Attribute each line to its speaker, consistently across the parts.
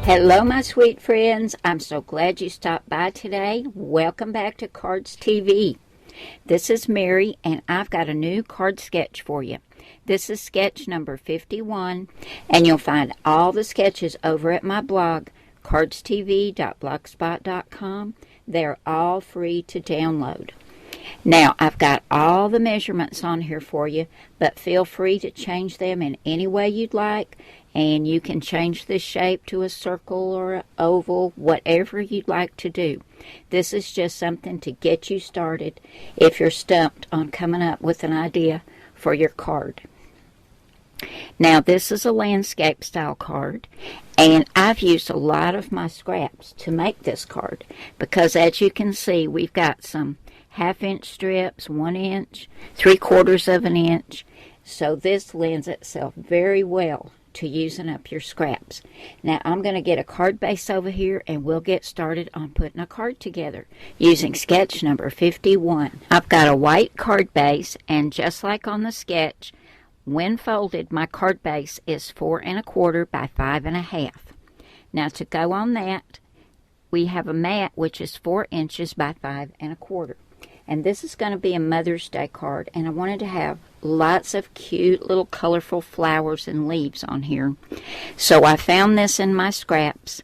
Speaker 1: Hello, my sweet friends. I'm so glad you stopped by today. Welcome back to Cardz TV. This is Mary, and I've got a new card sketch for you. This is sketch number 51, and you'll find all the sketches over at my blog, cardstv.blogspot.com. They're all free to download. Now, I've got all the measurements on here for you, but feel free to change them in any way you'd like, and you can change the shape to a circle or an oval, whatever you'd like to do. This is just something to get you started if you're stumped on coming up with an idea for your card. Now, this is a landscape style card, and I've used a lot of my scraps to make this card because, as you can see, we've got some half-inch strips, 1 inch, 3/4 of an inch, so this lends itself very well to using up your scraps. Now, I'm going to get a card base over here, and we'll get started on putting a card together using sketch number 51. I've got a white card base, and just like on the sketch, when folded, my card base is 4 1/4 by 5 1/2. Now, to go on that, we have a mat which is 4 inches by 5 1/4. And this is going to be a Mother's Day card, and I wanted to have lots of cute little colorful flowers and leaves on here. So I found this in my scraps.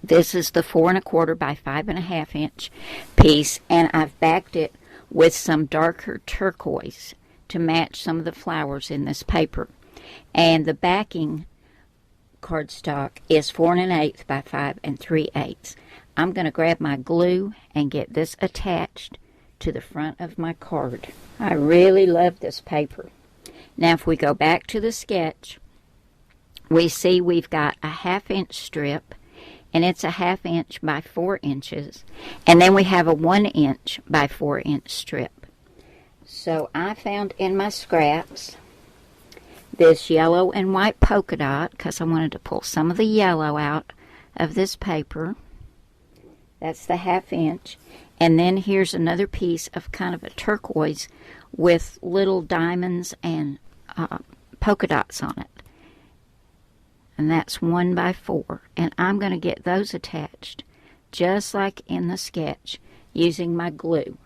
Speaker 1: This is the 4 1/4 by 5 1/2 inch piece, and I've backed it with some darker turquoise to match some of the flowers in this paper. And the backing cardstock is 4 1/8 by 5 3/8. I'm going to grab my glue and get this attached to the front of my card. I really love this paper. Now, if we go back to the sketch, we see we've got a 1/2 inch strip, and it's a 1/2 inch by 4 inches, and then we have a 1 inch by 4 inch strip. So I found in my scraps this yellow and white polka dot because I wanted to pull some of the yellow out of this paper. That's the 1/2 inch. And then here's another piece of kind of a turquoise with little diamonds and polka dots on it. And that's 1 by 4. And I'm going to get those attached just like in the sketch using my glue.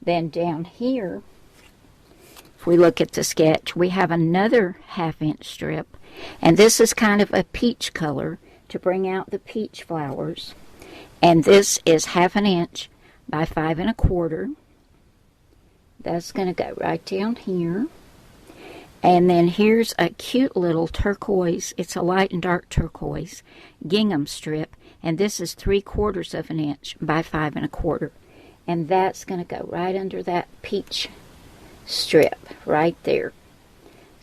Speaker 1: Then down here, if we look at the sketch, we have another 1/2 inch strip. And this is kind of a peach color to bring out the peach flowers. And this is 1/2 inch by 5 1/4. That's going to go right down here. And then here's a cute little turquoise. It's a light and dark turquoise gingham strip. And this is 3/4 of an inch by 5 1/4. And that's going to go right under that peach strip right there.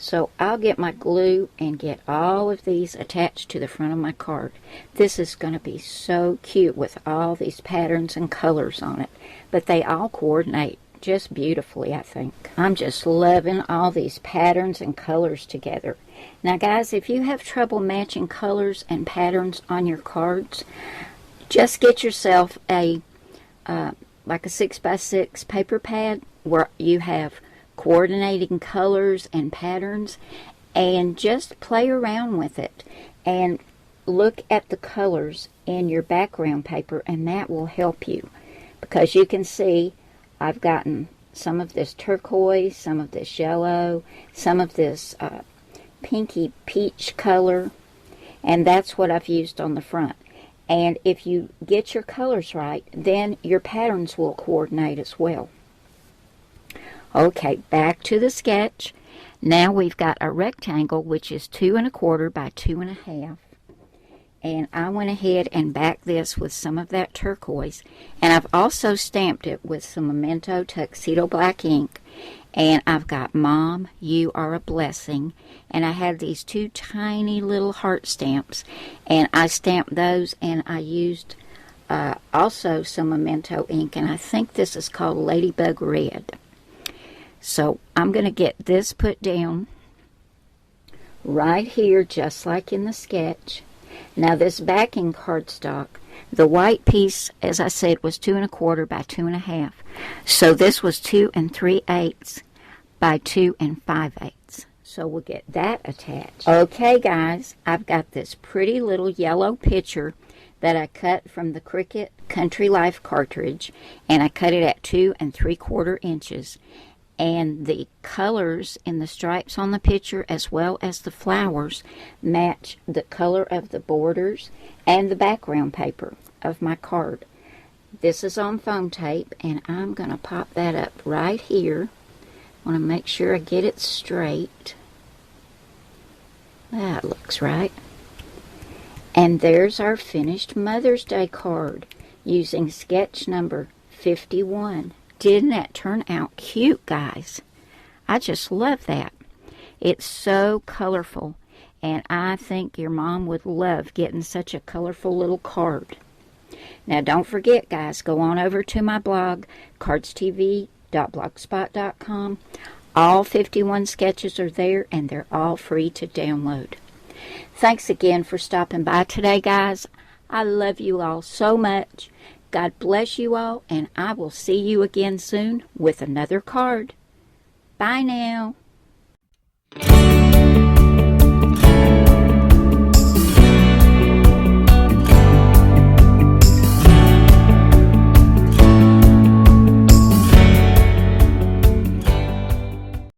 Speaker 1: So I'll get my glue and get all of these attached to the front of my card. This is going to be so cute with all these patterns and colors on it. But they all coordinate just beautifully, I think. I'm just loving all these patterns and colors together. Now, guys, if you have trouble matching colors and patterns on your cards, just get yourself a like a 6x6 paper pad where you have coordinating colors and patterns, and just play around with it and look at the colors in your background paper, and that will help you because you can see I've gotten some of this turquoise, some of this yellow, some of this pinky peach color, and that's what I've used on the front. And if you get your colors right, then your patterns will coordinate as well. Okay, back to the sketch. Now we've got a rectangle which is 2 1/4 by 2 1/2. And I went ahead and backed this with some of that turquoise. And I've also stamped it with some Memento Tuxedo Black ink. And I've got Mom, You Are a Blessing. And I had these 2 tiny little heart stamps. And I stamped those, and I used also some Memento ink. And I think this is called Ladybug Red. So I'm going to get this put down right here, just like in the sketch. Now, this backing cardstock, the white piece, as I said, was 2 1/4 by 2 1/2. So this was 2 3/8 by 2 5/8. So we'll get that attached. Okay, guys, I've got this pretty little yellow picture that I cut from the Cricut Country Life cartridge, and I cut it at 2 3/4 inches. And the colors in the stripes on the picture, as well as the flowers, match the color of the borders and the background paper of my card. This is on foam tape, and I'm going to pop that up right here. I want to make sure I get it straight. That looks right. And there's our finished Mother's Day card using sketch number 51. Didn't that turn out cute, guys? I just love that. It's so colorful, and I think your mom would love getting such a colorful little card. Now, don't forget, guys, go on over to my blog, cardstv.blogspot.com. All 51 sketches are there, and they're all free to download. Thanks again for stopping by today, guys. I love you all so much. God bless you all, and I will see you again soon with another card. Bye now.